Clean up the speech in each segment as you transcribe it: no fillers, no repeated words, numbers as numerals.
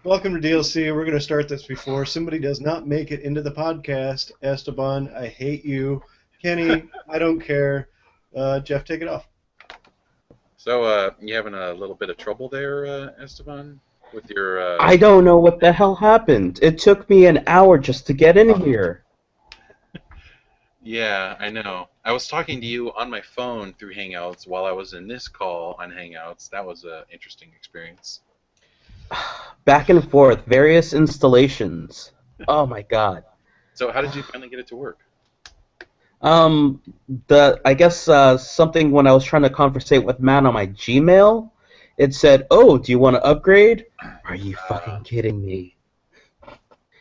Welcome to DLC. We're going to start this before somebody does not make it into the podcast. Esteban, I hate you. Kenny, I don't care. Jeff, take it off. You having a little bit of trouble there, Esteban, with your I don't know what the hell happened. It took me an hour just to get in here. Yeah, I know. I was talking to you on my phone through Hangouts while I was in this call on Hangouts. That was an interesting experience. Back and forth, various installations. Oh my god. So how did you finally get it to work? Um, I guess something when I was trying to conversate with Matt on my Gmail, it said, "Oh, do you want to upgrade?" Are you Uh, fucking kidding me?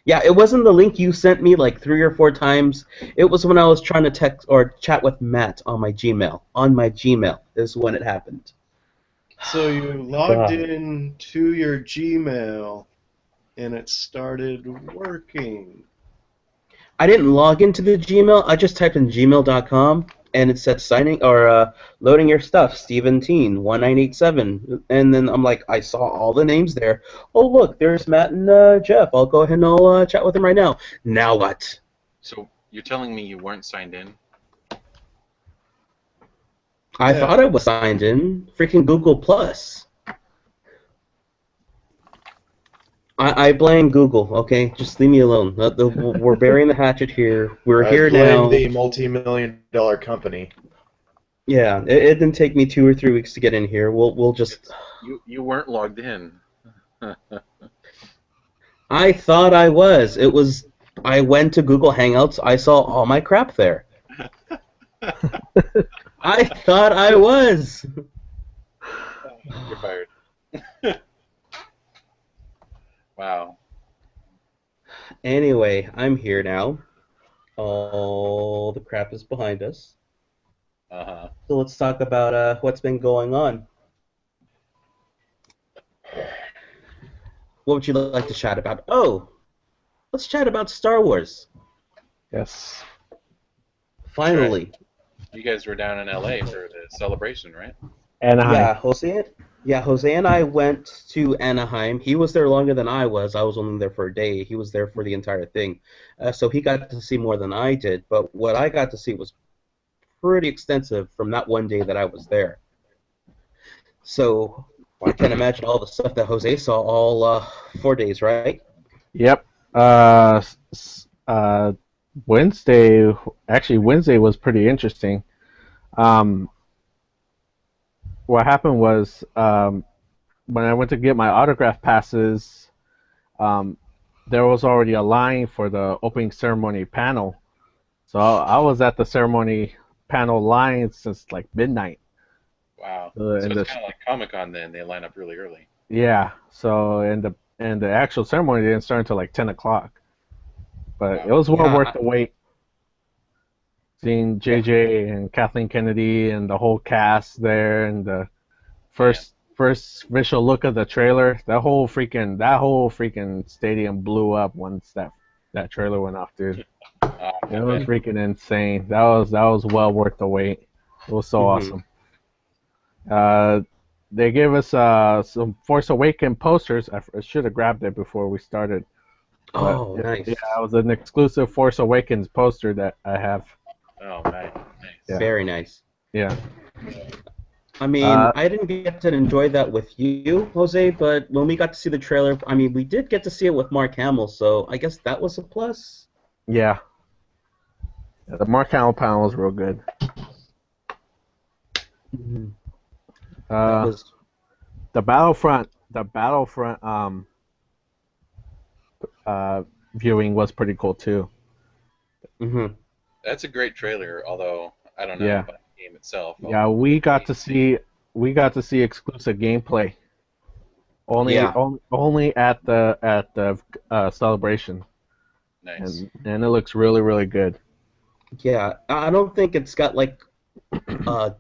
Yeah, it wasn't the link you sent me like 3 or 4 times. It was when I was trying to text or chat with Matt on my Gmail. On my Gmail is when it happened. So you logged God. in to your Gmail and it started working. I didn't log into the Gmail. I just typed in gmail.com and it said signing or loading your stuff, Steven Teen 1987. And then I'm like, I saw all the names there. Oh look, there's Matt and Jeff. I'll go ahead and I'll chat with them right now. Now what? so you're telling me you weren't signed in? I Yeah. thought I was signed in. Freaking Google Plus. I blame Google. Okay, just leave me alone. We're burying the hatchet here. We're I here blame now. the multi-million-dollar company. Yeah, it didn't take me 2 or 3 weeks to get in here. We'll just. It's you weren't logged in. I thought I was. It was. I went to Google Hangouts. I saw all my crap there. I thought I was. You're fired. Wow. Anyway, I'm here now. All the crap is behind us. Uh-huh. So let's talk about what's been going on. What would you like to chat about? Oh, let's chat about Star Wars. Yes. That's right. Finally. You guys were down in LA for the celebration, right? Anaheim. Yeah, Jose. Yeah, Jose and I went to Anaheim. He was there longer than I was. I was only there for a day. He was there for the entire thing. So he got to see more than I did. But what I got to see was pretty extensive from that one day that I was there. So you can imagine all the stuff that Jose saw all 4 days, right? Yep. Wednesday, actually, Wednesday was pretty interesting. Um, what happened was when I went to get my autograph passes, um, there was already a line for the opening ceremony panel. So I was at the ceremony panel line since like midnight. Wow. So And it's the kind of like Comic-Con then. They line up really early. yeah, so and the actual ceremony didn't start until like 10 o'clock. But it Wow. was well worth Yeah, the wait. Seeing JJ and Kathleen Kennedy and the whole cast there and the Yeah. first visual look of the trailer, that whole freaking stadium blew up once that trailer went off, dude. I It was bet. freaking insane. That was well worth the wait. It was so hmm awesome. Uh, they gave us some Force Awaken posters. I should have grabbed it before we started, but Oh, yeah, nice. it was an exclusive Force Awakens poster that I have. Oh, nice. Nice. Yeah, Very nice. yeah. I mean, Uh, I didn't get to enjoy that with you, Jose, but when we got to see the trailer, I mean, we did get to see it with Mark Hamill, so I guess that was a plus. yeah. The Mark Hamill panel was real good. Mhm. That Uh, was. the Battlefront uh viewing was pretty cool too. hmm That's a great trailer, although I don't know Yeah, about the game itself. yeah. We got to see exclusive gameplay only Yeah, only, only at the celebration, Nice. and it looks really really good. yeah. I don't think it's got like a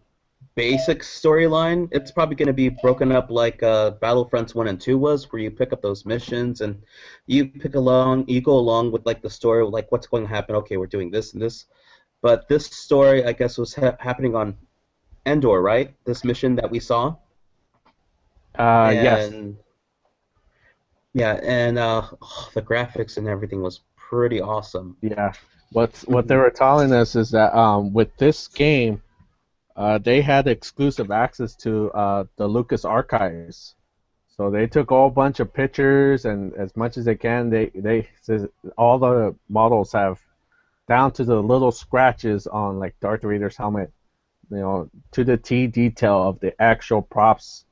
basic storyline. It's probably going to be broken up like Battlefronts 1 and 2 was, where you pick up those missions and you go along with like the story, like what's going to happen. Okay, we're doing this and this. But this story, I guess, was happening on Endor, right? This mission that we saw. Yes. And Yeah, and the graphics and everything was pretty awesome. Yeah. What they were telling us is that with this game, they had exclusive access to the Lucas archives. So they took a whole bunch of pictures and as much as they can, they says all the models have down to the little scratches on like Darth Vader's helmet, to the T detail of the actual props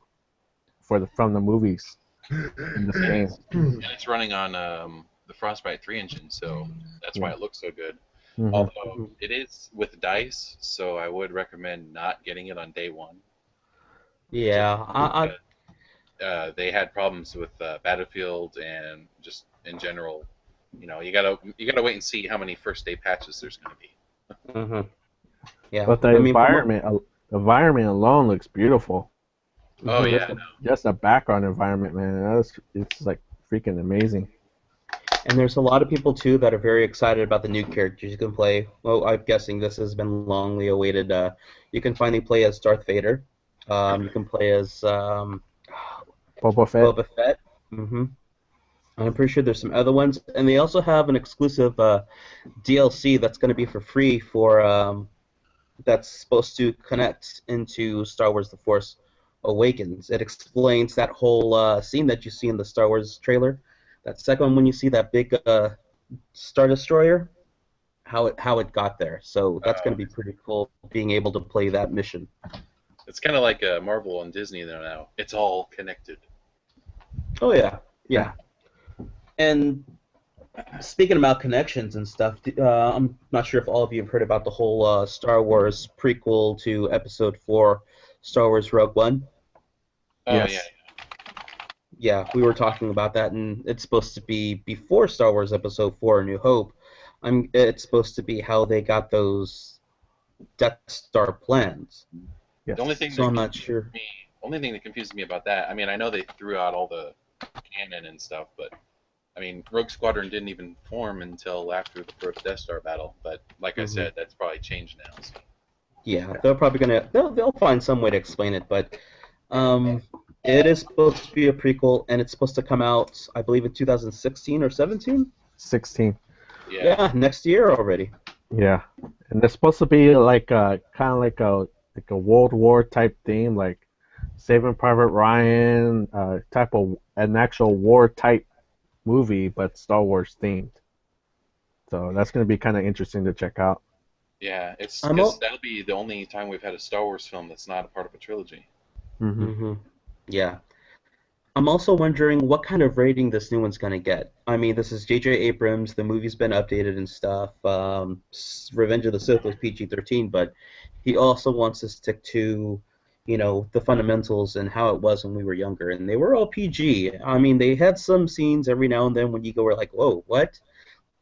from the movies in this game. And it's running on the Frostbite 3 engine, so that's why Yeah. it looks so good. Hmm. Although it is with dice, so I would recommend not getting it on day one. Yeah, They had problems with Battlefield and just in general. You gotta wait and see how many first day patches there's going to be. mhm. Yeah. But the I mean, environment alone looks beautiful. Oh mhm. yeah, Just the background environment, man, it's like freaking amazing. And there's a lot of people too that are very excited about the new characters you can play. Well, I'm guessing this has been longly awaited. You can finally play as Darth Vader. You can play as Boba Fett. Boba Fett. I'm pretty sure there's some other ones, and they also have an exclusive DLC that's going to be for free for that's supposed to connect into Star Wars: The Force Awakens. It explains that whole scene that you see in the Star Wars trailer. That second one when you see that big Star Destroyer, how it got there. So that's going to be pretty cool, being able to play that mission. it's kind of like Marvel and Disney there now. It's all connected. Oh yeah. And speaking about connections and stuff, I'm not sure if all of you have heard about the whole Star Wars prequel to Episode 4, Star Wars Rogue One. Oh Yes. yeah. Yeah, we were talking about that, and it's supposed to be before Star Wars Episode 4, A New Hope. It's supposed to be how they got those Death Star plans. Yes. The only thing So that I'm not sure. confuses me about that, I mean, I know they threw out all the canon and stuff, but I mean, Rogue Squadron didn't even form until after the first Death Star battle. But like I Mhm. said, that's probably changed now. So. Yeah, they're probably they'll find some way to explain it, but it is supposed to be a prequel, and it's supposed to come out, I believe, in 2016 or 17. 16. Yeah. Yeah, next year already. Yeah, and it's supposed to be like kind of like a World War type theme, like Saving Private Ryan, type of an actual war type movie, but Star Wars themed. So that's going to be kind of interesting to check out. Yeah, it's I'm because al- that'll be the only time we've had a Star Wars film that's not a part of a trilogy. Mm-hmm. Yeah. I'm also wondering what kind of rating this new one's gonna get. I mean, this is J.J. Abrams. The movie's been updated and stuff. Revenge of the Sith was PG-13, but he also wants to stick to, the fundamentals and how it was when we were younger, and they were all PG. I mean, they had some scenes every now and then when you go, like, whoa, what?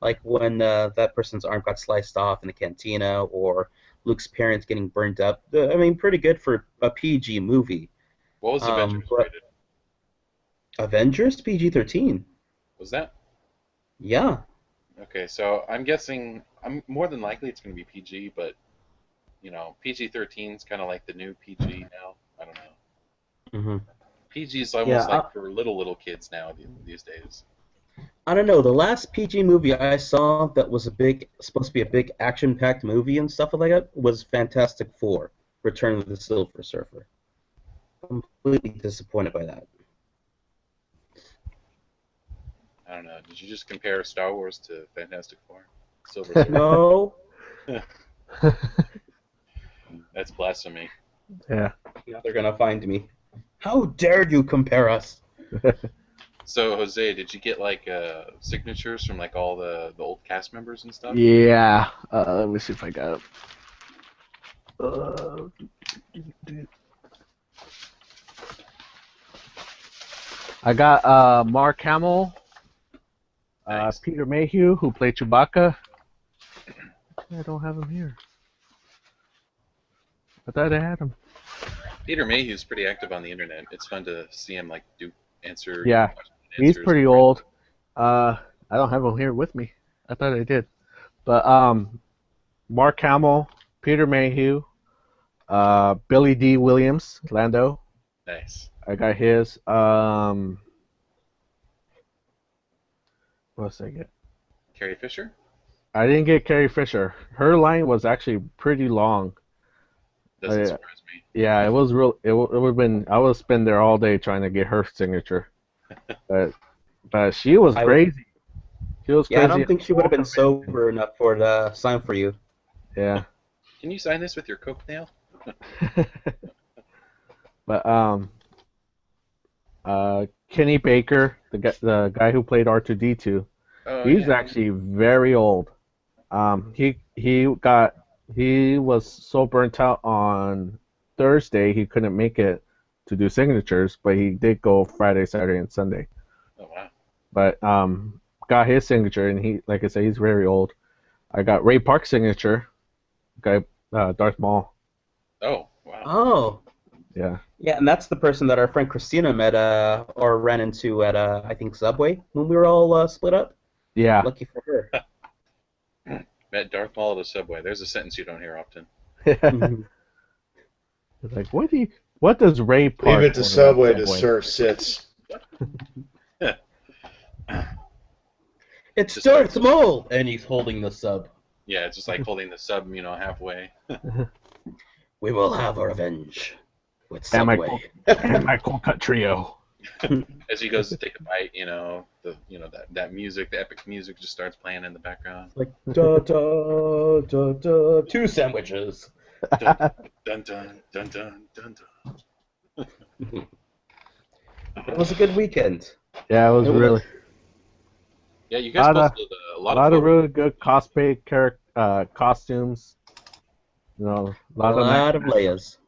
Like when that person's arm got sliced off in the cantina, or Luke's parents getting burned up. I mean, pretty good for a PG movie. What was Avengers But rated? Avengers PG-13. Was that? Yeah. Okay, so I'm guessing I'm more than likely it's going to be PG, but PG-13 is kind of like the new PG now. I don't know. hmm PG is Yeah, almost like for little kids now these days. I don't know. The last PG movie I saw that was supposed to be a big action-packed movie and stuff like that was Fantastic Four: Return of the Silver Surfer. Completely disappointed by that. I don't know. Did you just compare Star Wars to Fantastic Four? Silver Surfer? No. That's blasphemy. Yeah. Now they're gonna find me. How dare you compare us? So Jose, did you get like signatures from like all the old cast members and stuff? Yeah. Let me see if I got it. I got Mark Hamill, Nice. Peter Mayhew, who played Chewbacca. I don't have him here. I thought I had him. Peter Mayhew's pretty active on the internet. It's fun to see him like answer. Yeah, he's answers. pretty old. I don't have him here with me. I thought I did. But Mark Hamill, Peter Mayhew, Billy D. Williams, Lando. Nice. I got his. What else did I get? Carrie Fisher? I didn't get Carrie Fisher. Her line was actually pretty long. Doesn't yeah. surprise me. Yeah, it was real. It would have been. I would spend there all day trying to get her signature. But she was I- crazy. She was Yeah, I crazy. don't think she would have been sober enough for it to sign for you. Yeah. Can you sign this with your coke nail? But Kenny Baker, the guy who played R2D2, Oh, he's yeah. actually very old. He was so burnt out on Thursday he couldn't make it to do signatures, but he did go Friday, Saturday, and Sunday. Oh, wow. But got his signature, and he, like I said, he's very old. I got Ray Park's signature, guy Darth Maul. Oh, wow. Oh. Yeah. Yeah, and that's the person that our friend Christina met or ran into at I think Subway when we were all split up. Yeah. Lucky for her. Met Darth Maul at a Subway. There's a sentence you don't hear often. Mhm. It's like, what does Ray Park Leave it want to at Subway to serve sits. It's Just Darth Maul, and he's holding the sub. Yeah, it's just like holding the sub, halfway. We will have our revenge with And my Subway. and my cold cut trio. As he goes to take a bite, that music, the epic music just starts playing in the background. Like da da da da. 2 sandwiches. Dun dun dun dun dun dun. It was a good weekend. Yeah, it was It was. really Yeah, you guys Lotta- posted a a lot lot of of really good cosplay costumes. A A lot lot of layers.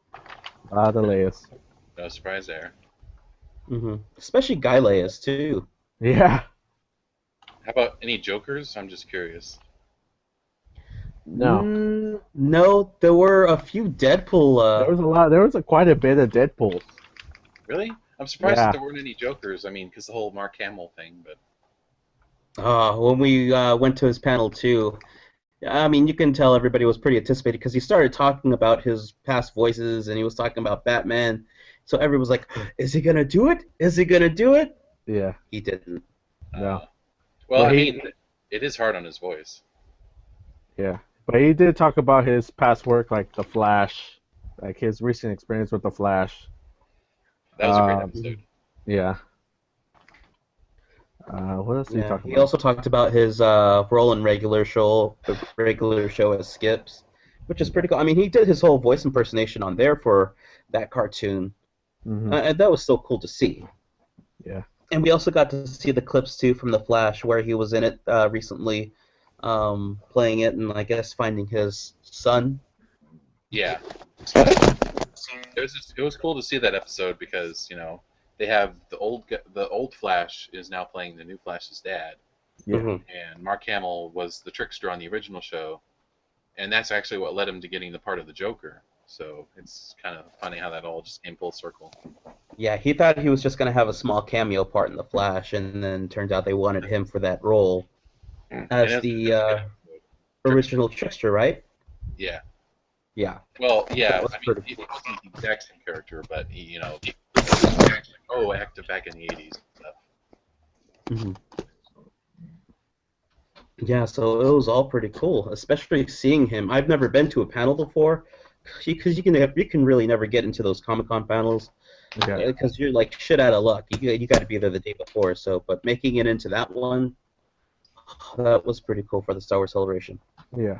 of layers. No surprise there. Especially guy layers too. Yeah. How about any Jokers? I'm just curious. No. No, there were a few Deadpool. There was a lot. There was quite a bit of Deadpools. Really? I'm surprised Yeah. that there weren't any Jokers. I mean, because the whole Mark Hamill thing, but When we went to his panel too, I mean, you can tell everybody was pretty anticipated because he started talking about his past voices and he was talking about Batman. So everyone was like, "Is he gonna do it? Is he gonna do it?" Yeah. He didn't. No. well, But I he- mean, it is hard on his voice. Yeah. But he did talk about his past work, like The Flash, like his recent experience with The Flash. That was a great Um, episode. Yeah. What else did he Yeah. talk He about? also talked about his role in the regular show as Skips, which is pretty cool. I mean, he did his whole voice impersonation on there for that cartoon, Mhm. and that was so cool to see. Yeah. And we also got to see the clips too from The Flash, where he was in it recently, playing it and I guess finding his son. Yeah. It was cool to see that episode because they have the old Flash is now playing the new Flash's dad, Yeah. Mhm. and Mark Hamill was the trickster on the original show, and that's actually what led him to getting the part of the Joker. So it's kind of funny how that all just came full circle. Yeah, he thought he was just going to have a small cameo part in The Flash, and then turns out they wanted him for that role And as it's- the original trickster, right? Yeah. Yeah. Well, yeah. That was I mean, pretty he wasn't the exact same character, but he active back in the '80s and stuff. hmm Yeah, so it was all pretty cool, especially seeing him. I've never been to a panel before, because you can really never get into those Comic-Con panels Yeah. because you're like shit out of luck. You got to be there the day before. So, but making it into that one, that was pretty cool for the Star Wars Celebration. Yeah.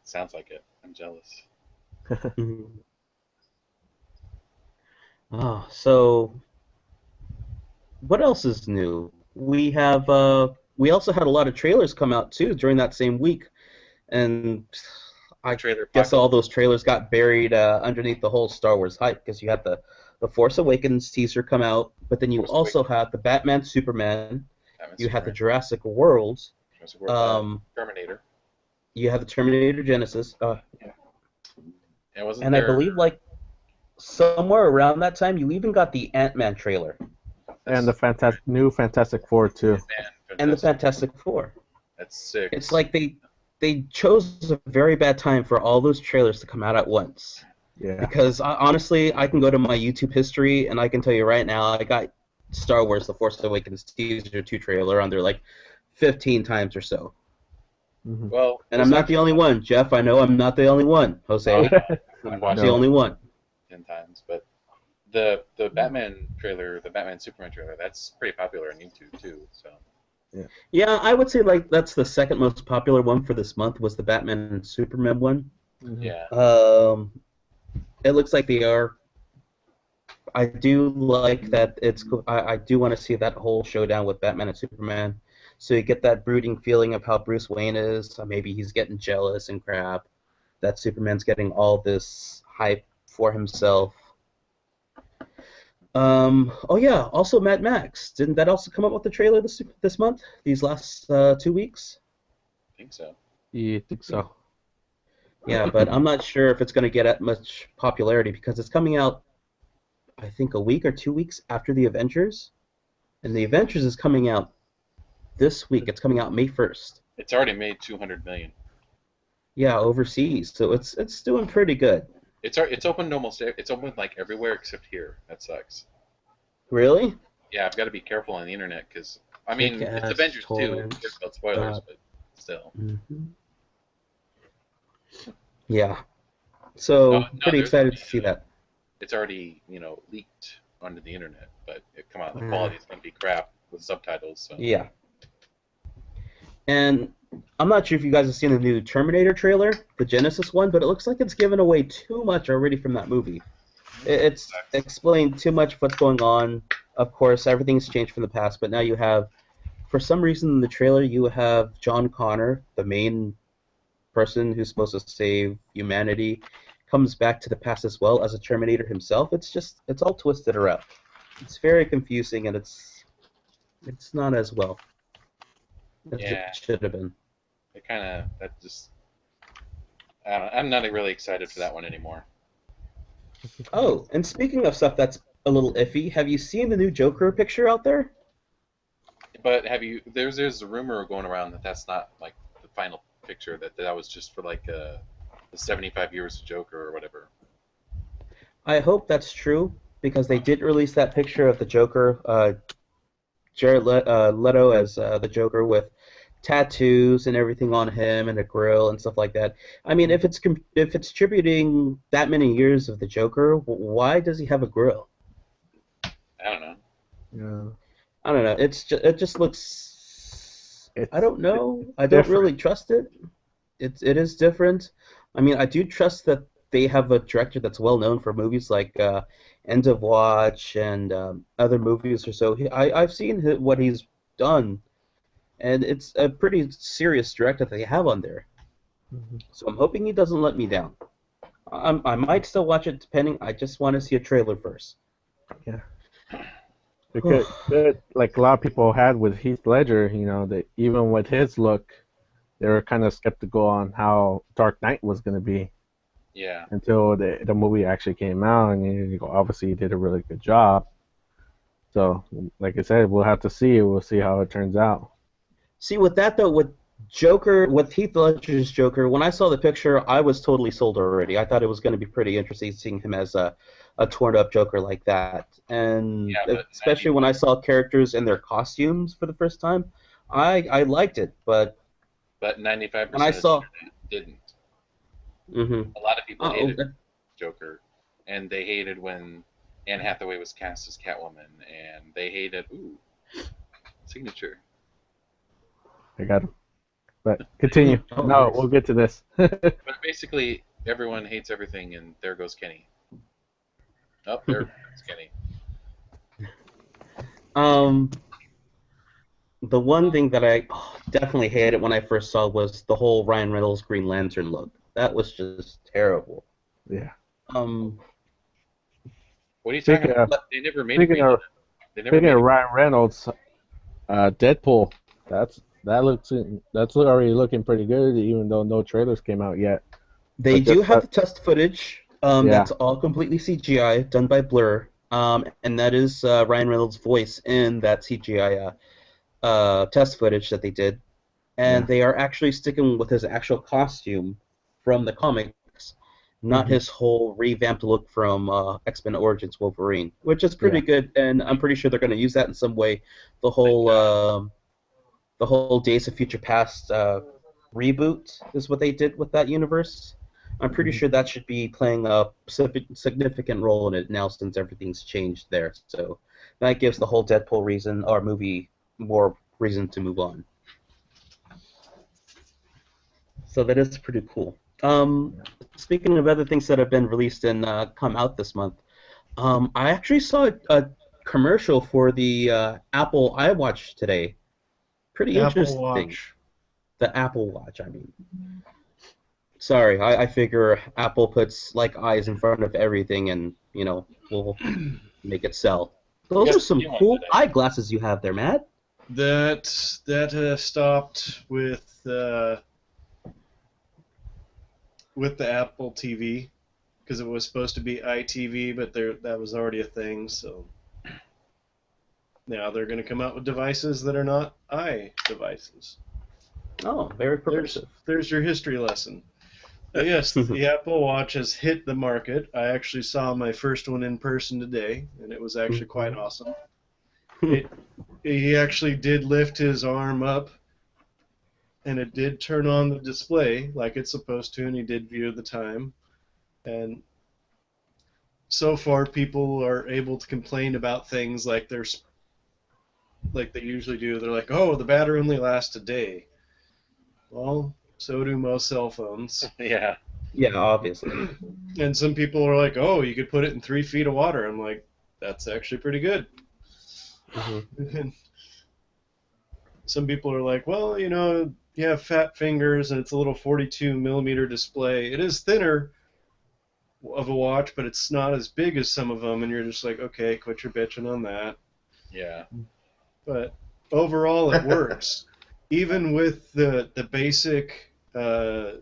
Sounds like it. I'm jealous. Mhm. Oh, so what else is new? We have we also had a lot of trailers come out too during that same week, and I Trailer guess Apocalypse. all those trailers got buried underneath the whole Star Wars hype because you had the Force Awakens teaser come out, but then you Force also had the Batman Superman, Batman you had the Superman, Jurassic World, Jurassic World, um, Terminator. you had the Terminator Genesis, And wasn't and I there, believe like somewhere around that time you even got the Ant-Man trailer And the new Fantastic Four too. and the Fantastic Four. That's sick. It's like they chose a very bad time for all those trailers to come out at once. Yeah. Because honestly, I can go to my YouTube history and I can tell you right now, I got Star Wars: The Force Awakens teaser 2 trailer under like 15 times or so. Mhm. Well, And I'm not the only one, Jeff. I know I'm not the only one, Jose. I'm not the No. only one. 10 times, but the Batman trailer, the Batman Superman trailer, that's pretty popular on YouTube too. So Yeah, I would say like that's the second most popular one for this month was the Batman and Superman one. Mhm. yeah, It looks like they are. I do like that it's cool. I do want to see that whole showdown with Batman and Superman, so you get that brooding feeling of how Bruce Wayne is. Maybe he's getting jealous and crap that Superman's getting all this hype for himself. Oh yeah, also Mad Max. Didn't that also come up with the trailer this month? These last 2 weeks? I think so. Yeah, I think so. Yeah, but I'm not sure if it's going to get that much popularity because it's coming out, I think, a week or 2 weeks after the Avengers, and the Avengers is coming out this week. It's coming out May 1st. It's already made 200 million. Yeah, overseas, so it's doing pretty good. It's opened it's opened like everywhere except here. That sucks. Really? Yeah, I've got to be careful on the internet because I mean Kick-Ass, it's Avengers too. torrents, It's about spoilers, stop. but still. Hmm. Yeah. So No, pretty there's excited already, to see that. It's already leaked onto the internet, but come on, the Mm. quality is gonna be crap with subtitles. So Yeah. And I'm not sure if you guys have seen the new Terminator trailer, the Genesis one, but it looks like it's given away too much already from that movie. It's explained too much of what's going on. Of course, everything's changed from the past, but now you have, for some reason in the trailer, you have John Connor, the main person who's supposed to save humanity, comes back to the past as well as a Terminator himself. It's all twisted around. It's very confusing, and it's not as well as Yeah. it should have been. it kind of that just I don't know, I'm not really excited for that one anymore. Oh, and speaking of stuff that's a little iffy, have you seen the new Joker picture out there? But have you? There's a rumor going around that that's not like the final picture. That was just for like the 75 years of Joker or whatever. I hope that's true because they did release that picture of the Joker, Jared Leto as the Joker with tattoos and everything on him and a grill and stuff like that. I mean, if it's tributing that many years of the Joker, why does he have a grill? I don't know. Yeah. I don't know. It just looks. It's- I don't know. I don't really trust it. It is different. I mean, I do trust that they have a director that's well known for movies like End of Watch and other movies or so. I've seen what he's done, and it's a pretty serious director that they have on there. Mhm. So I'm hoping he doesn't let me down. I might still watch it depending. I just want to see a trailer first. Because like a lot of people had with Heath Ledger, that even with his look, they were kind of skeptical on how Dark Knight was going to be Yeah. until the movie actually came out, and obviously he did a really good job. So, like I said, we'll have to see. We'll see how it turns out. See, with that though, with Joker, with Heath Ledger's Joker, when I saw the picture, I was totally sold already. I thought it was going to be pretty interesting seeing him as a torn up Joker like that, and Yeah, but especially when I saw characters in their costumes for the first time, I liked it. But 95% when I of the saw, internet didn't. mhm. A lot of people hated Okay. Joker, and they hated when Anne Hathaway was cast as Catwoman, and they hated signature. I got him. But continue. Oh, No, nice. we'll get to this. But basically, everyone hates everything, and there goes Kenny. Oh, there goes Kenny. The one thing that I definitely hated when I first saw was the whole Ryan Reynolds Green Lantern look. That was just terrible. Yeah. What are you Speaking talking about? They never made Speaking of They never speaking made of Ryan Reynolds, Deadpool. That's already looking pretty good, even though no trailers came out yet. They But do just have that- test footage. Yeah. That's all completely CGI, done by Blur. And that is Ryan Reynolds' voice in that CGI test footage that they did. And Yeah. they are actually sticking with his actual costume from the comics, not Mhm. his whole revamped look from X-Men Origins Wolverine, which is pretty good. And I'm pretty sure they're going to use that in some way. The whole the whole Days of Future Past reboot is what they did with that universe. I'm pretty sure that should be playing a significant role in it now since everything's changed there. So that gives the whole Deadpool reason or movie more reason to move on. So that is pretty cool. Speaking of other things that have been released and come out this month, I actually saw a commercial for the Apple iWatch today. Pretty Apple interesting. Watch. The Apple Watch, I mean. Sorry, I figure Apple puts like eyes in front of everything and, you know, will make it sell. Those Yes, are some you want cool today. eyeglasses you have there, Matt. That stopped with the Apple TV because it was supposed to be iTV, but that was already a thing. So now they're going to come out with devices that are not devices. Oh, very progressive. There's your history lesson. Yes, the Apple Watch has hit the market. I actually saw my first one in person today, and it was actually quite awesome. He actually did lift his arm up, and it did turn on the display like it's supposed to, and he did view the time. And so far, people are able to complain about things like they usually do. They're like, "Oh, the battery only lasts a day." Well, so do most cell phones. Yeah. Yeah, obviously. And some people are like, "Oh, you could put it in 3 feet of water." I'm like, "That's actually pretty good." And some people are like, "Well, you know, you have fat fingers and it's a little 42 millimeter display. It is thinner of a watch, but it's not as big as some of them." And you're just like, "Okay, quit your bitching on that." Yeah. But overall, it works. Even with the basic what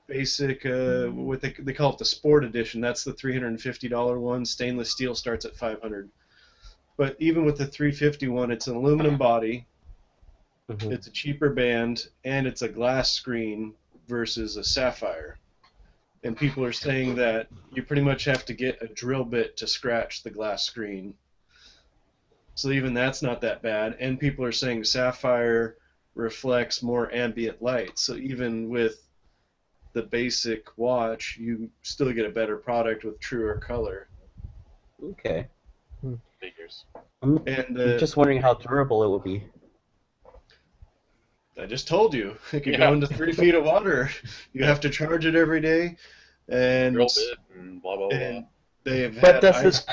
they call it the Sport Edition. That's the $350 one. Stainless steel starts at $500. But even with the $350 one, it's an aluminum body. It's a cheaper band, and it's a glass screen versus a sapphire. And people are saying that you pretty much have to get a drill bit to scratch the glass screen. So even that's not that bad. And people are saying sapphire reflects more ambient light. So even with the basic watch, you still get a better product with truer color. Okay. Figures. I'm And just wondering how durable it would be. I just told you, it could go into 3 feet of water. You have to charge it every day, and Drill bit and blah blah blah. and they've But had does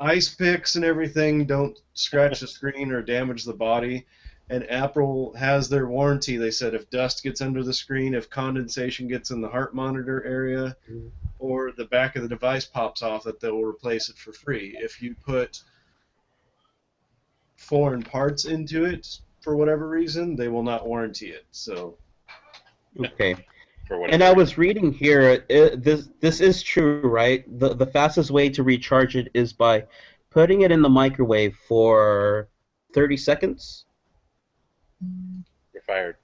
ice picks and everything don't scratch the screen or damage the body. And Apple has their warranty. They said if dust gets under the screen, if condensation gets in the heart monitor area, or the back of the device pops off, that they'll replace it for free. If you put foreign parts into it for whatever reason, they will not warranty it. So Okay. For whatever. And I was reading here, this is true, right? The fastest way to recharge it is by putting it in the microwave for 30 seconds. You're fired.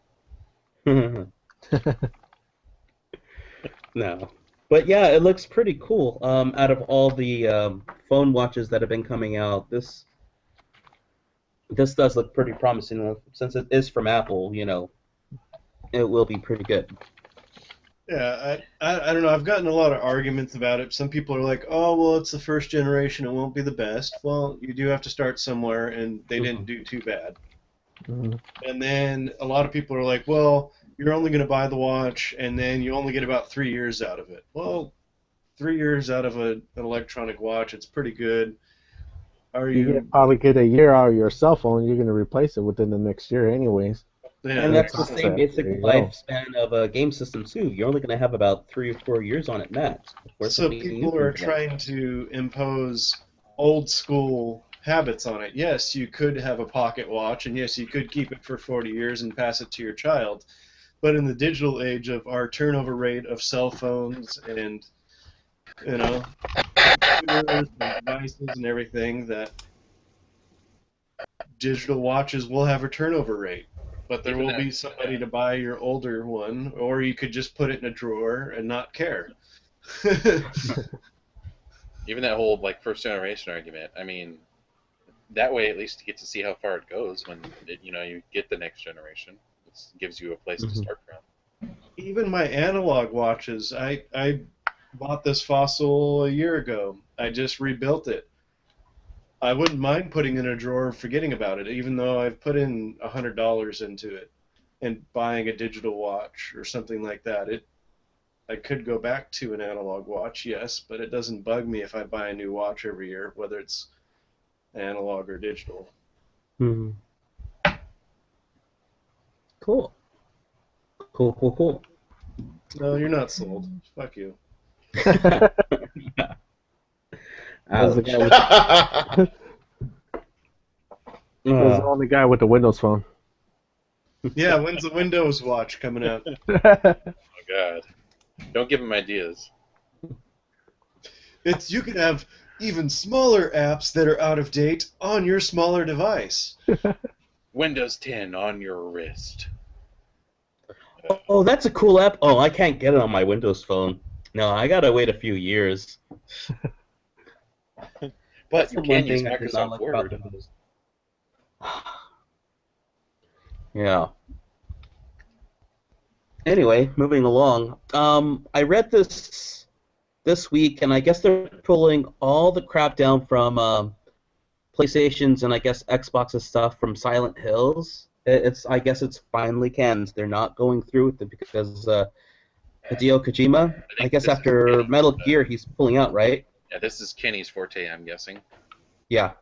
No. But yeah, it looks pretty cool. Out of all the phone watches that have been coming out, this does look pretty promising. Since it is from Apple, you know, it will be pretty good. yeah, I don't know. I've gotten a lot of arguments about it. Some people are like, "Oh, well, it's the first generation; it won't be the best." Well, you do have to start somewhere, and they didn't do too bad. And then a lot of people are like, "Well, you're only going to buy the watch, and then you only get about 3 years out of it." Well, 3 years out of an electronic watch, it's pretty good. Are You you? can probably get a year out of your cell phone. You're going to replace it within the next year, anyways. Yeah, And that's the that's same it. basic There you go. lifespan of a game system too. You're only going to have about 3 or 4 years on it max. before so something people new are comes out. trying to impose old school habits on it. Yes, you could have a pocket watch, and yes, you could keep it for 40 years and pass it to your child. But in the digital age of our turnover rate of cell phones and, you know, computers and devices and everything, that digital watches will have a turnover rate. But there Even will be that- somebody to buy your older one, or you could just put it in a drawer and not care. Even that whole like first generation argument. I mean, that way, at least you get to see how far it goes when you get the next generation. It gives you a place to start from. Even my analog watches, I bought this Fossil a year ago. I just rebuilt it. I wouldn't mind putting it in a drawer and forgetting about it, even though I've put in $100 into it and buying a digital watch or something like that. I could go back to an analog watch, yes, but it doesn't bug me if I buy a new watch every year, whether it's analog or digital. Hmm. Cool. Cool. No, you're not sold. Fuck you. As the guy with, as the only guy with the Windows Phone. Yeah, when's the Windows watch coming out? Oh God! Don't give him ideas. You can have even smaller apps that are out of date on your smaller device. Windows 10 on your wrist. Oh, that's a cool app. Oh, I can't get it on my Windows Phone. No, I gotta wait a few years. But you the can one use thing I did not Microsoft like about Word. Windows. Yeah. Anyway, moving along. I read this week, and I guess they're pulling all the crap down from PlayStation's and I guess Xbox's stuff from Silent Hills. I guess it's finally canned. They're not going through with it because Hideo Kojima. I guess this is after Kenny, Metal Gear, he's pulling out, right? Yeah, this is Kenny's forte, I'm guessing. Yeah.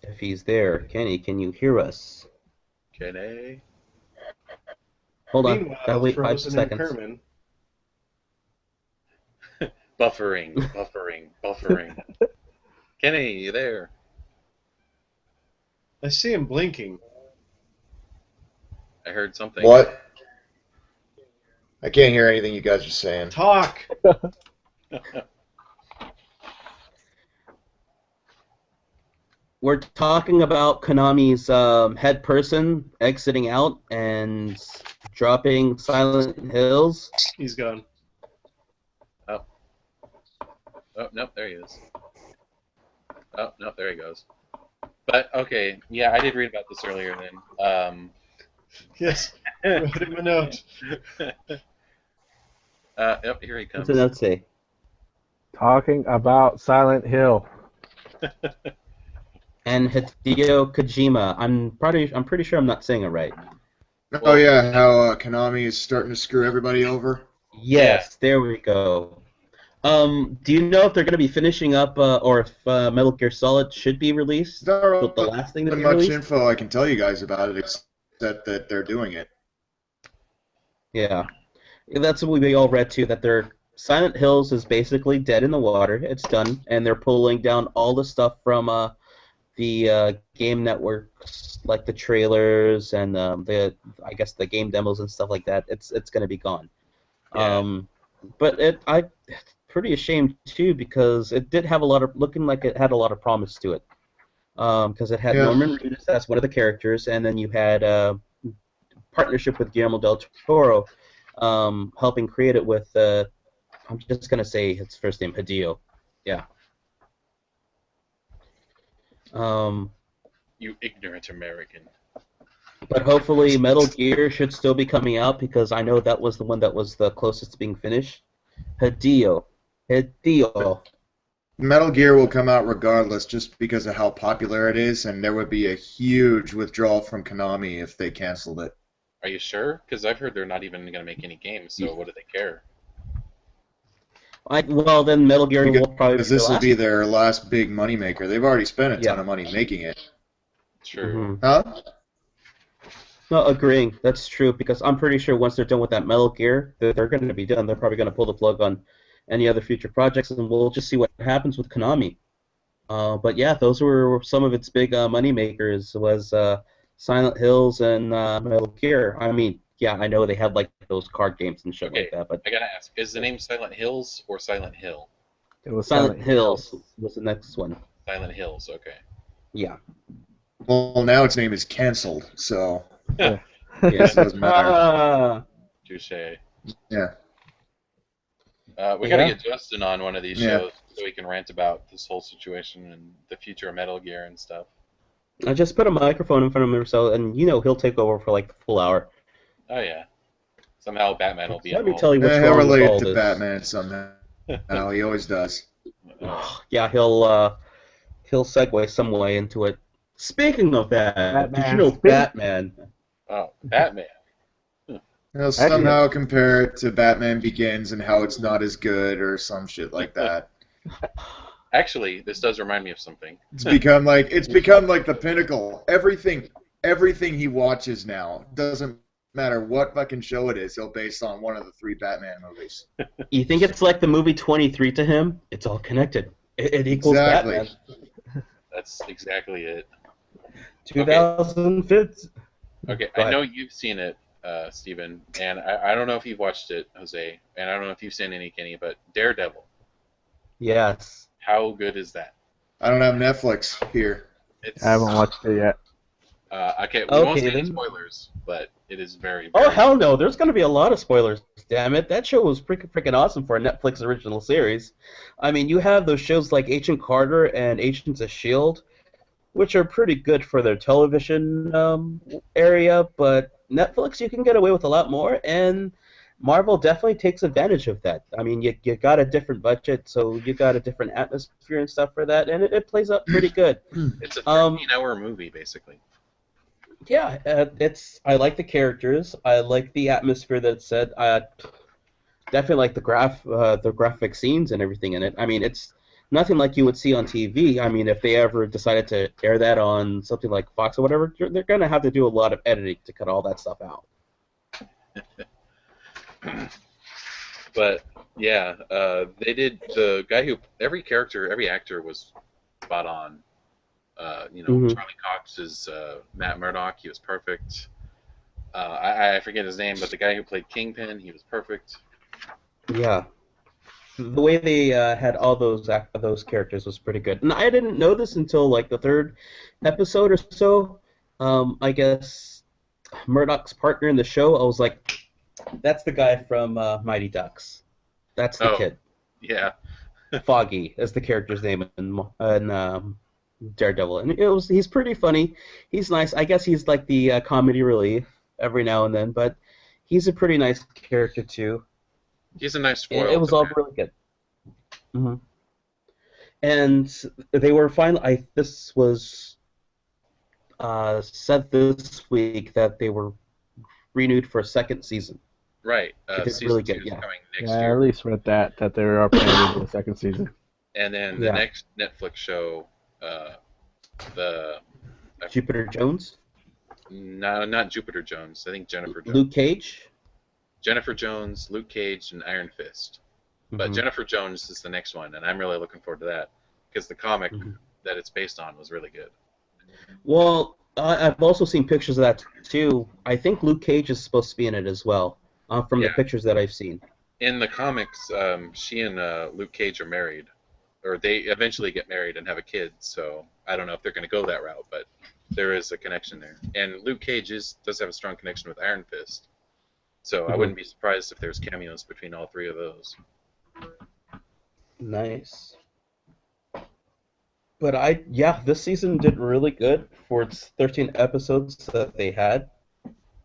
If he's there, Kenny, can you hear us? Kenny. Hold on. Meanwhile, Gotta wait 5 Frozen and seconds. Kerman. Buffering. Kenny, you there? I see him blinking. I heard something. What? I can't hear anything you guys are saying. Talk! We're talking about Konami's head person exiting out and dropping Silent Hills. He's gone. Oh, nope, there he is. Oh, nope, there he goes. But, okay, yeah, I did read about this earlier then. Yes, wrote him a note. Yep, here he What's comes. the note say? Talking about Silent Hill. And Hideo Kojima. I'm pretty sure I'm not saying it right. Oh yeah, how Konami is starting to screw everybody over. Yes, there we go. Do you know if they're going to be finishing up, or if Metal Gear Solid should be released? There's The last thing to not be much released? info I can tell you guys about it, except that they're doing it. Yeah. That's what we all read too, that their Silent Hills is basically dead in the water. It's done, and they're pulling down all the stuff from the game networks, like the trailers and I guess the game demos and stuff like that. It's going to be gone. Yeah. But I'm pretty ashamed too, because it did have looking like it had a lot of promise to it. Because it had Norman Reedus as one of the characters, and then you had partnership with Guillermo del Toro, helping create it with I'm just gonna say his first name, Hideo. Yeah. You ignorant American. But hopefully Metal Gear should still be coming out, because I know that was the one that was the closest to being finished. Hideo. Metal Gear will come out regardless, just because of how popular it is, and there would be a huge withdrawal from Konami if they canceled it. Are you sure? Because I've heard they're not even going to make any games, so what do they care? Well, then Metal Gear will probably be Because this the will last. be their last big moneymaker. They've already spent a ton of money making it. True. Mhm. Huh? No, agreeing. That's true, because I'm pretty sure once they're done with that Metal Gear, they're going to be done. They're probably going to pull the plug on any other future projects, and we'll just see what happens with Konami. But yeah, those were some of its big money makers, was Silent Hills and Metal Gear. I mean, yeah, I know they have like those card games and shit like that, but I gotta ask, is the name Silent Hills or Silent Hill? It was Silent Hills was the next one. Silent Hills, okay. Yeah. Well, now its name is canceled, so Yeah. Yes. it doesn't matter. Touche. Yeah. We gotta get Justin on one of these Yeah. shows. so he can rant about this whole situation and the future of Metal Gear and stuff. I just put a microphone in front of him or so, and he'll take over for like the full hour. Oh yeah. Somehow Batman will be Let me involved. tell you what's He'll wrong with relate all to this. Batman somehow. He always does. Yeah, he'll segue some way into it. Speaking of that, did you Batman know speak. Batman? Oh, Batman. He'll somehow compare it to Batman Begins and how it's not as good or some shit like that. Actually, this does remind me of something. It's become like the pinnacle. Everything he watches now doesn't matter what fucking show it is. He'll base on one of the 3 Batman movies. You think it's like the movie 23 to him? It's all connected. It equals Exactly. Batman. That's exactly it. 2005. Okay, Go I ahead. know you've seen it, Steven, and I don't know if you've watched it, Jose, and I don't know if you've seen any, Kenny, but Daredevil. Yes. How good is that? I don't have Netflix here. It's I haven't watched it yet. okay. We won't Okay, say any then. spoilers, but it is very. Oh very hell no! There's gonna be a lot of spoilers. Damn it! That show was freaking awesome for a Netflix original series. I mean, you have those shows like Agent Carter and Agents of Shield, which are pretty good for their television area, but Netflix you can get away with a lot more, and Marvel definitely takes advantage of that. I mean, you got a different budget, so you got a different atmosphere and stuff for that, and it plays up pretty good. It's a 13-hour movie, basically. Yeah, I like the characters. I like the atmosphere that's set. I definitely like the graphic scenes and everything in it. I mean, it's nothing like you would see on TV. I mean, if they ever decided to air that on something like Fox or whatever, they're gonna have to do a lot of editing to cut all that stuff out. But yeah, they did. The guy who every actor was spot on. Mhm. Charlie Cox is Matt Murdock. He was perfect. I forget his name, but the guy who played Kingpin, he was perfect. Yeah, the way they had all those characters was pretty good, and I didn't know this until like the 3rd episode or so. I guess Murdoch's partner in the show. I was like, that's the guy from Mighty Ducks. That's the kid. Yeah. Foggy is the character's name in Daredevil, and he's pretty funny. He's nice. I guess he's like the comedy relief every now and then, but he's a pretty nice character too. He's a nice foil. It was all really good. Mm-hmm. And they were finally. This was said this week that they were renewed for a 2nd season. Right. It's Season really 2 good. is Yeah. coming next Yeah, I year. at least read that they are planning for the 2nd season. And then the next Netflix show, the Jupiter Jones. no, not Jupiter Jones. I think Jennifer Jones. Luke Cage. Jennifer Jones, Luke Cage, and Iron Fist. But Mhm. Jennifer Jones is the next one, and I'm really looking forward to that because the comic that it's based on was really good. Well, I've also seen pictures of that too. I think Luke Cage is supposed to be in it as well, from the pictures that I've seen. In the comics, she and Luke Cage are married, or they eventually get married and have a kid. So I don't know if they're going to go that route, but there is a connection there. And Luke Cage does have a strong connection with Iron Fist. So I wouldn't be surprised if there's cameos between all 3 of those. Nice. But this season did really good for its 13 episodes that they had,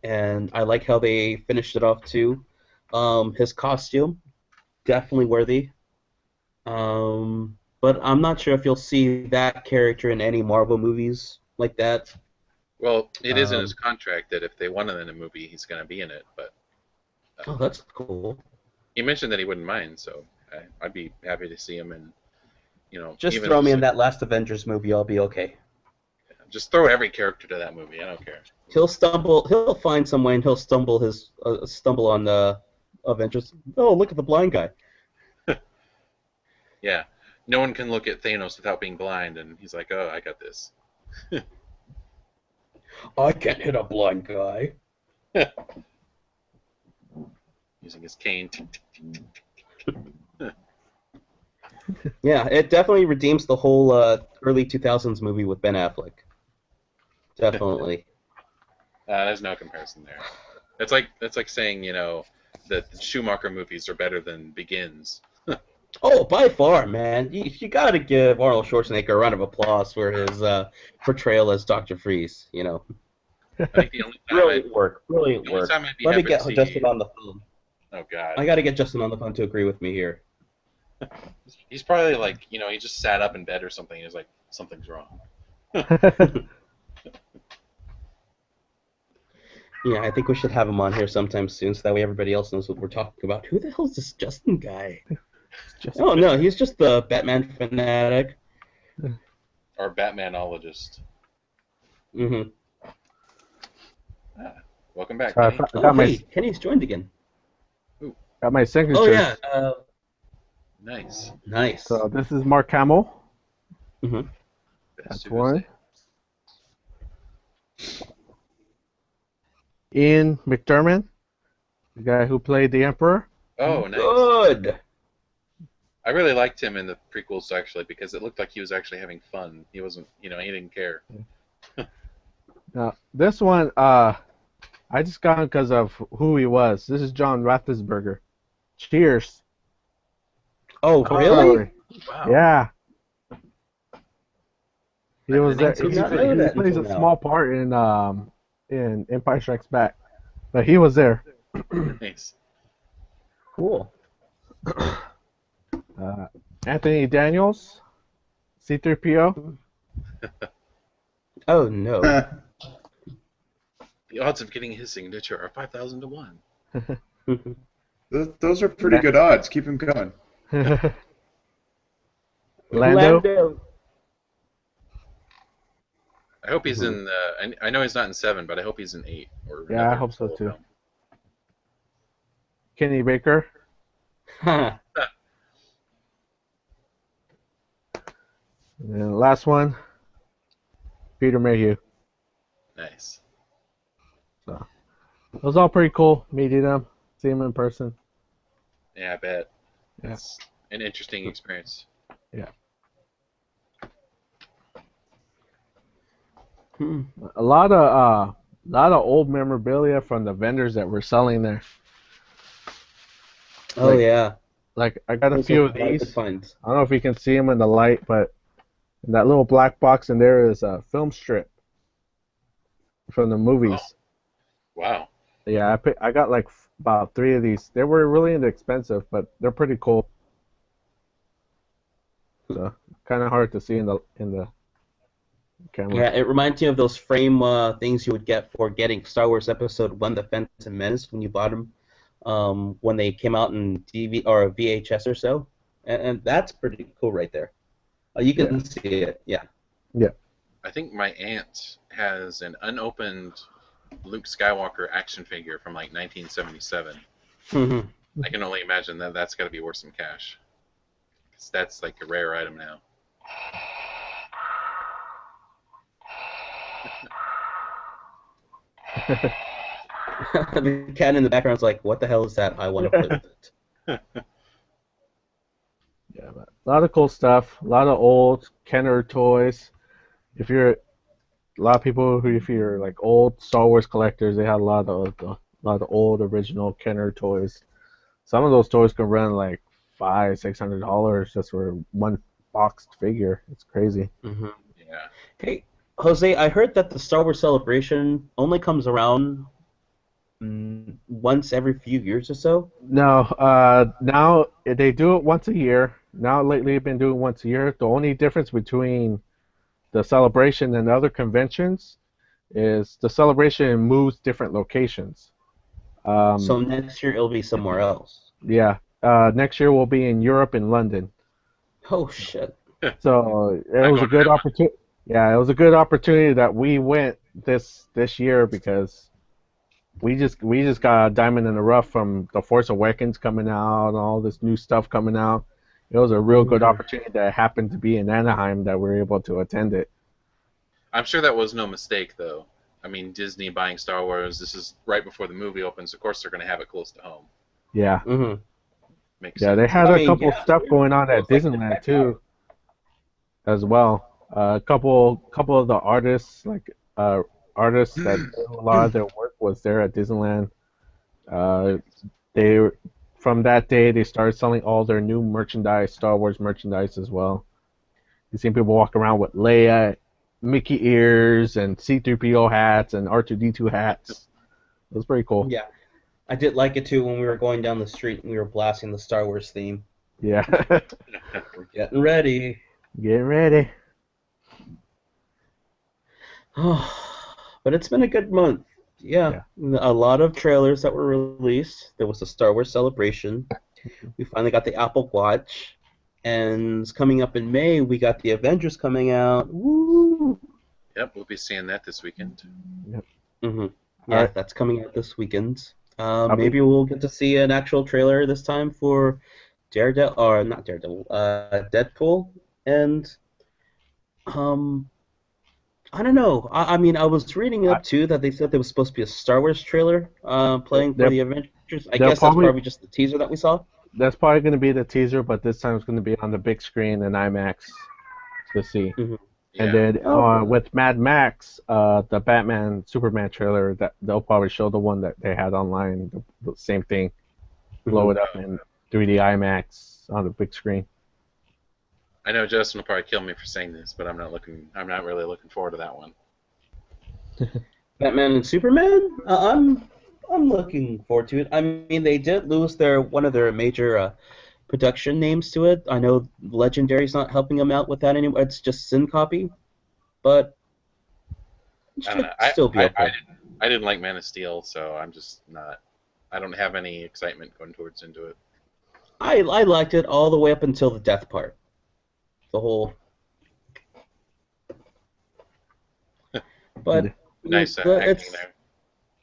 and I like how they finished it off too. His costume, definitely worthy. But I'm not sure if you'll see that character in any Marvel movies like that. Well, it is in his contract that if they want him in a movie, he's going to be in it. But Oh, that's cool. he mentioned that he wouldn't mind, so I'd be happy to see him in. Just even throw me if- in that last Avengers movie, I'll be okay. Just throw every character to that movie. I don't care. He'll find some way and he'll stumble on the Avengers. Oh, look at the blind guy. Yeah. No one can look at Thanos without being blind, and he's like, "Oh, I got this." I can't hit a blind guy. Using his cane. Yeah, it definitely redeems the whole early 2000s movie with Ben Affleck. Definitely. There's no comparison there. That's like saying, that the Schumacher movies are better than Begins. Oh, by far, man. You got to give Arnold Schwarzenegger a round of applause for his portrayal as Dr. Freeze. You know, I think the only time brilliant work, brilliant the only work. time I'd be Let me happy to get Justin see. on the phone. Oh God, I got to get Justin on the phone to agree with me here. he's probably like, he just sat up in bed or something. He's like, something's wrong. Yeah, I think we should have him on here sometime soon, so that way everybody else knows what we're talking about. Who the hell is this Justin guy? Just Oh no, he's just the Batman fanatic. Or Batmanologist. Mm-hmm. Welcome back, I Kenny. Oh, hey, Kenny's joined again. got my signature. Oh yeah, Nice. nice. So this is Mark Hamill. Mm-hmm. That's Best one. Ian McDermott, the guy who played the Emperor. Oh, nice. Good. I really liked him in the prequels actually because it looked like he was actually having fun. He wasn't, he didn't care. Now this one, I just got him because of who he was. This is John Rathensberger. Cheers. Oh, really? Wow. Yeah. He I was there. did not know He that plays a until now. small part in Empire Strikes Back, but he was there. Nice. Cool. Anthony Daniels, C-3PO. Oh no. The odds of getting his signature are 5,000 to 1. Those are pretty good odds. Keep them coming. Lando. I hope he's in. I know he's not in 7, but I hope he's in 8. Or Yeah, I another hope so solo too. film. Kenny Baker. Huh. And then the last one, Peter Mayhew. Nice. So it was all pretty cool meeting them, seeing them in person. Yeah, I bet. Yeah. It's an interesting experience. Hmm. A lot of old memorabilia from the vendors that were selling there. Oh Like- yeah. Like I got a Those few are of a lot good these. finds. I don't know if you can see them in the light, but in that little black box in there is a film strip from the movies. Wow. Yeah, I got like about 3 of these. They were really inexpensive, but they're pretty cool. So kind of hard to see in the camera. Yeah, it reminds me of those frame things you would get for getting Star Wars Episode 1: The Phantom Menace when you bought them when they came out in DV or VHS or so, and that's pretty cool right there. You can see it, yeah. I think my aunt has an unopened Luke Skywalker action figure from like 1977. Mhm. I can only imagine that that's got to be worth some cash. 'Cause that's like a rare item now. The cat in the background's like, "What the hell is that? I want to play with it." Yeah, but a lot of cool stuff. A lot of old Kenner toys. If you're a lot of people who, if you're like old Star Wars collectors, they had a lot of old original Kenner toys. Some of those toys can run like $500-$600 just for one boxed figure. It's crazy. Mhm. Yeah. Hey, Jose, I heard that the Star Wars Celebration only comes around once every few years or so. No, now they do it once a year. Now lately they've been doing it once a year. The only difference between the celebration and other conventions is the celebration moves different locations. So next year it'll be somewhere else. Yeah, next year we'll be in Europe and London. Oh shit. So it I'm was a going good to that opportunity. Yeah, it was a good opportunity that we went this year because we just got a diamond in the rough from The Force Awakens coming out and all this new stuff coming out. It was a real good opportunity that happened to be in Anaheim that we were able to attend it. I'm sure that was no mistake, though. I mean, Disney buying Star Wars, this is right before the movie opens. Of course, they're going to have it close to home. Yeah, Mm-hmm. Makes yeah, sense. they had I a mean, couple yeah, stuff going on at Disneyland too, as well. A couple of the artists, like artists that do a lot of their work, was there at Disneyland. They from that day, they started selling all their new merchandise, Star Wars merchandise as well. You see people walk around with Leia, Mickey ears, and C-3PO hats, and R2-D2 hats. It was pretty cool. Yeah, I did like it too when we were going down the street and we were blasting the Star Wars theme. Yeah. We're getting ready. Get ready. But it's been a good month. Yeah, a lot of trailers that were released. There was a Star Wars Celebration. We finally got the Apple Watch. And coming up in May, we got the Avengers coming out. Woo! Yep, we'll be seeing that this weekend. Mm-hmm. Yeah, Alright. that's coming out this weekend. Maybe we'll get to see an actual trailer this time for Daredevil, or not Daredevil, Deadpool. And I don't know. I mean, I was reading up too that they said there was supposed to be a Star Wars trailer playing for the Avengers. I guess that's probably just the teaser that we saw. That's probably going to be the teaser, but this time it's going to be on the big screen in IMAX to see. Mm-hmm. Yeah. And then with Mad Max, the Batman Superman trailer, that they'll probably show the one that they had online, the same thing, blow it up in 3D IMAX on the big screen. I know Justin will probably kill me for saying this, but I'm not really looking forward to that one. Batman and Superman? I'm looking forward to it. I mean, they did lose one of their major production names to it. I know Legendary's not helping them out with that anymore. It's just Syncopy, but it I don't should know. still be okay. I didn't like Man of Steel, so I'm just not. I don't have any excitement going towards into it. I liked it all the way up until the death part. The whole. But Nice acting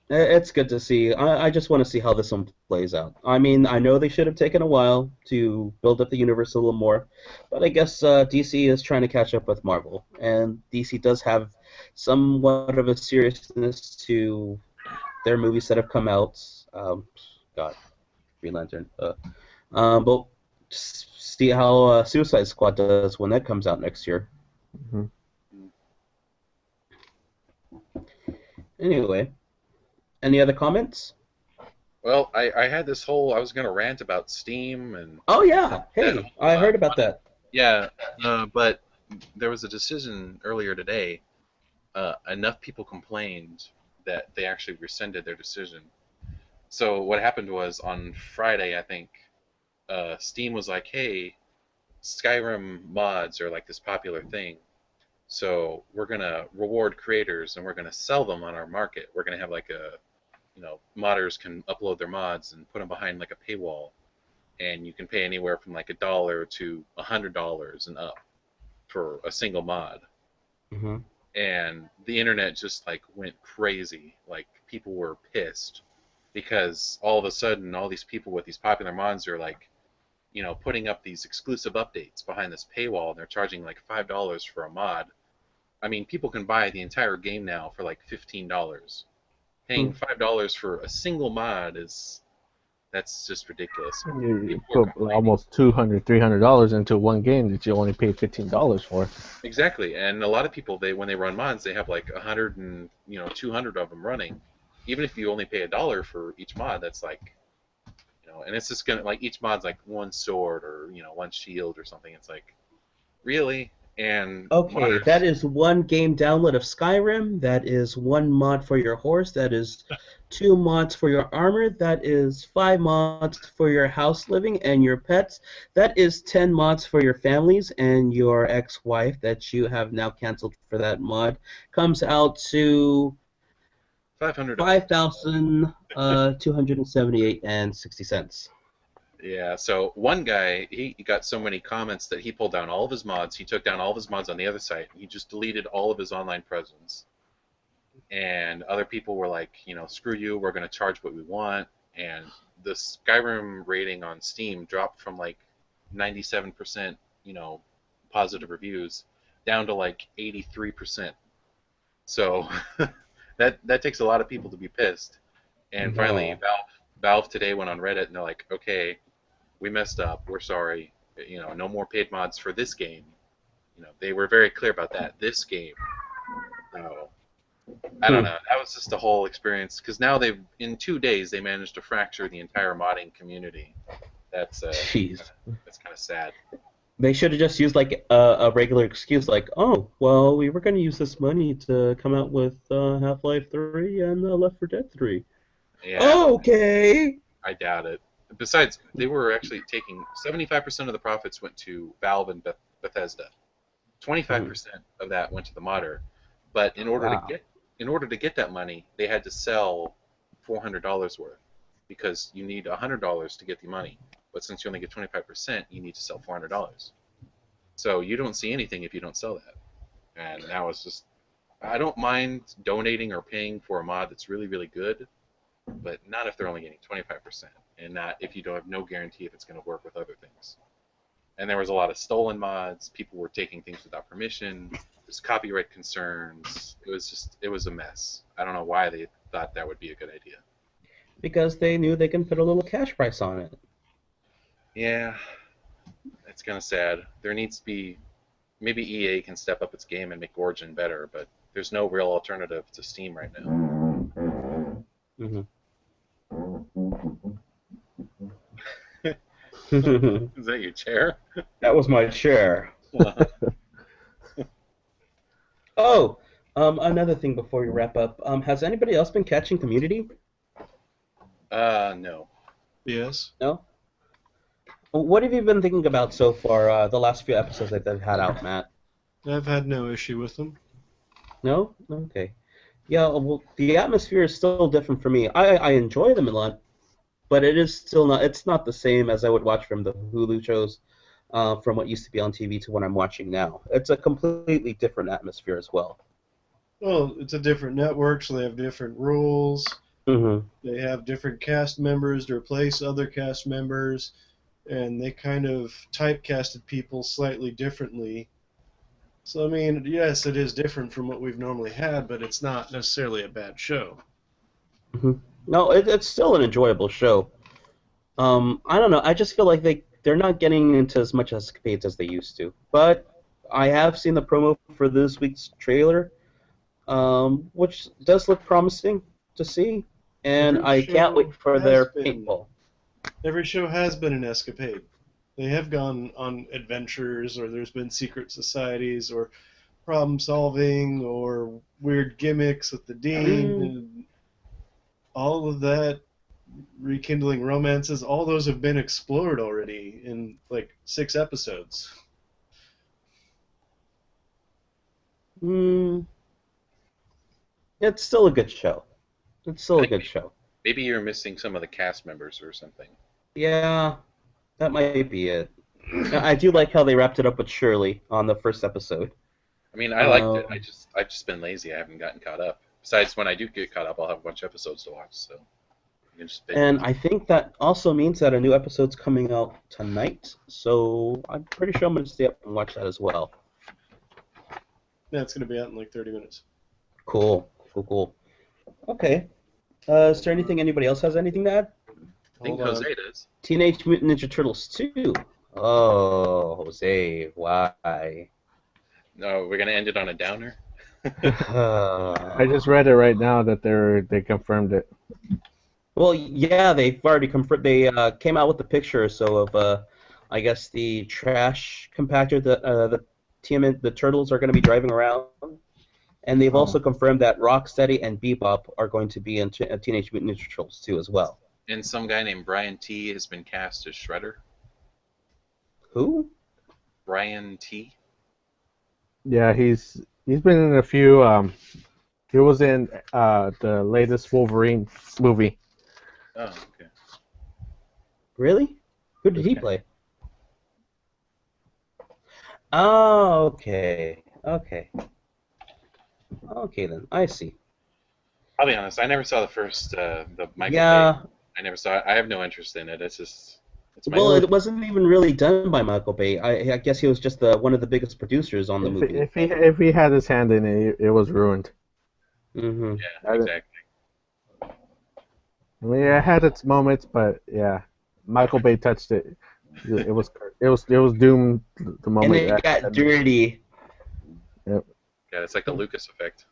there. it's good to see. I just want to see how this one plays out. I mean, I know they should have taken a while to build up the universe a little more, but I guess DC is trying to catch up with Marvel, and DC does have somewhat of a seriousness to their movies that have come out. Green Lantern. But just see how Suicide Squad does when that comes out next year. Mm-hmm. Anyway, any other comments? Well, I had this whole. I was going to rant about Steam and. Oh yeah, hey, I heard about that. Yeah, but there was a decision earlier today. Enough people complained that they actually rescinded their decision. So what happened was on Friday, I think, Steam was like, "Hey, Skyrim mods are like this popular thing, so we're gonna reward creators and we're gonna sell them on our market. We're gonna have like modders can upload their mods and put them behind like a paywall, and you can pay anywhere from like $1 to $100 and up for a single mod." Mm-hmm. And the internet just like went crazy. Like people were pissed because all of a sudden all these people with these popular mods are like, putting up these exclusive updates behind this paywall, and they're charging like $5 for a mod. I mean, people can buy the entire game now for like $15. Paying $5 for a single mod that's just ridiculous. You put almost $200, $300 into one game that you only paid $15 for. Exactly, and a lot of people when they run mods, they have like 100 and 200 of them running. Even if you only pay $1 for each mod, that's like, and it's just gonna like each mod's like one sword or one shield or something. It's like, really? And okay, that is one game download of Skyrim. That is one mod for your horse. That is 2 mods for your armor. That is 5 mods for your house living and your pets. That is 10 mods for your families and your ex-wife that you have now canceled for that mod. Comes out to $5,278.60. Yeah, so one guy, he got so many comments that he pulled down all of his mods. He took down all of his mods on the other site. He just deleted all of his online presence. And other people were like, screw you, we're going to charge what we want. And the Skyrim rating on Steam dropped from like 97%, positive reviews down to like 83%. So that takes a lot of people to be pissed. And finally, Valve today went on Reddit and they're like, okay, we messed up. We're sorry. No more paid mods for this game. They were very clear about that. This game. So I don't know. That was just a whole experience because now in 2 days they managed to fracture the entire modding community. That's Jeez. that's kind of sad. They should have just used like a regular excuse, like, oh, well, we were going to use this money to come out with Half-Life 3 and Left 4 Dead 3. Yeah, Okay. I doubt it. Besides, they were actually taking 75% of the profits went to Valve and Bethesda. 25% of that went to the modder. But in order Wow. to get that money, they had to sell $400 worth because you need $100 to get the money. But since you only get 25%, you need to sell $400. So you don't see anything if you don't sell that. And now it's just, I don't mind donating or paying for a mod that's really, really good, but not if they're only getting 25%, and not if you don't have no guarantee if it's going to work with other things. And there was a lot of stolen mods. People were taking things without permission. There's copyright concerns. It was a mess. I don't know why they thought that would be a good idea. Because they knew they can put a little cash price on it. Yeah, it's kind of sad. There needs to be, maybe EA can step up its game and make Origin better, but there's no real alternative to Steam right now. Mm-hmm. Is that your chair? That was my chair. Oh, another thing before we wrap up. Has anybody else been catching Community? No. Yes. No? What have you been thinking about so far, the last few episodes that they've had out, Matt? I've had no issue with them. No? Okay. Yeah, well, the atmosphere is still different for me. I enjoy them a lot, but it's not the same as I would watch from the Hulu shows, from what used to be on TV to what I'm watching now. It's a completely different atmosphere as well. Well, it's a different network, so they have different rules. Mm-hmm. They have different cast members to replace other cast members, and they kind of typecasted people slightly differently. So, I mean, yes, it is different from what we've normally had, but it's not necessarily a bad show. Mm-hmm. No, it's still an enjoyable show. I don't know. I just feel like they're not getting into as much escapades as they used to. But I have seen the promo for this week's trailer, which does look promising to see, and Every I can't wait for show their has been. paintball. Every show has been an escapade. They have gone on adventures, or there's been secret societies, or problem solving, or weird gimmicks with the dean, and all of that, rekindling romances. All those have been explored already in like 6 episodes. It's still a good show. It's still a good show. Maybe you're missing some of the cast members or something. Yeah, that might be it. I do like how they wrapped it up with Shirley on the first episode. I mean, I liked it. I've just been lazy. I haven't gotten caught up. Besides, when I do get caught up, I'll have a bunch of episodes to watch. So. And I think that also means that a new episode's coming out tonight. So I'm pretty sure I'm going to stay up and watch that as well. Yeah, it's going to be out in like 30 minutes. Cool. Okay. Is there anything anybody else has anything to add? I think Jose does. Teenage Mutant Ninja Turtles 2. Oh, Jose, why? No, we're gonna end it on a downer. I just read it right now that they confirmed it. Well, yeah, they've already confirmed. They came out with a picture or so of, I guess, the trash compactor that the Turtles are going to be driving around. And they've also confirmed that Rocksteady and Bebop are going to be in Teenage Mutant Ninja Turtles 2 as well. And some guy named Brian T has been cast as Shredder. Who? Brian T. Yeah, he's been in a few. He was in the latest Wolverine movie. Oh, okay. Really? Who did he play? Oh, okay. Okay then, I see. I'll be honest. I never saw the first the Michael Yeah. Bay. I never saw it. I have no interest in it. It's Well, it wasn't even really done by Michael Bay. I guess he was just one of the biggest producers on the movie. If he had his hand in it, it was ruined. Mm-hmm. Yeah, exactly. I mean, it had its moments, but yeah, Michael Bay touched it. It was doomed the moment. And it got dirty. Yep. Yeah, it's like the Lucas effect.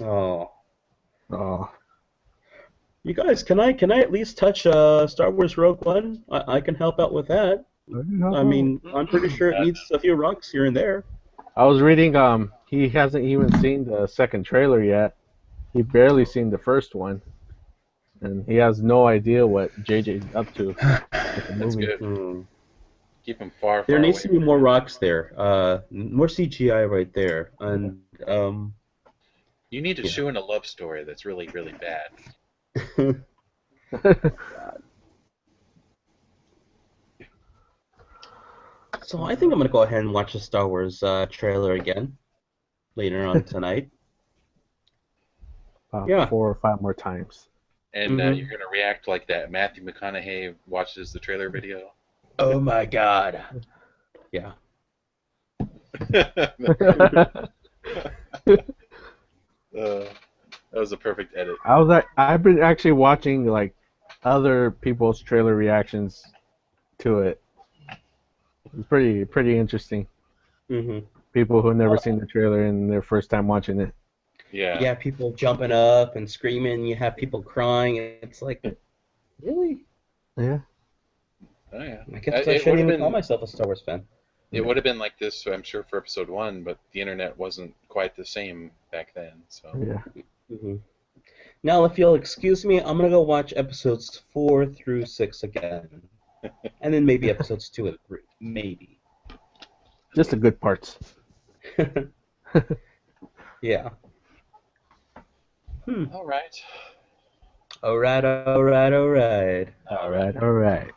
Oh. Oh. You guys, can I at least touch Star Wars Rogue One? I can help out with that. I mean, I'm pretty sure it needs a few rocks here and there. I was reading. He hasn't even seen the second trailer yet. He barely seen the first one, and he has no idea what JJ's up to with the That's movie. good. Hmm. Keep them far, There far needs to away. be more rocks there. More CGI right there, and You need to Yeah. show in a love story that's really, really bad. So I think I'm gonna go ahead and watch the Star Wars trailer again later on tonight. About Yeah. 4 or 5 more times. And Mhm. you're gonna react like that Matthew McConaughey watches the trailer video. Oh my God. Yeah. That was a perfect edit. I've been actually watching like other people's trailer reactions to it. It's pretty interesting. Mhm. People who've never seen the trailer and their first time watching it. Yeah. Yeah, people jumping up and screaming. You have people crying. It's like, really? Yeah. Oh yeah. I guess I It shouldn't would've even call been myself a Star Wars fan. it would have been like this, I'm sure, for episode 1, but the internet wasn't quite the same back then. So Yeah. Mhm. Now, if you'll excuse me, I'm gonna go watch episodes 4 through 6 again, and then maybe episodes 2 and 3, maybe. Just the good parts. Yeah. all right. All right, all right, all right. All right.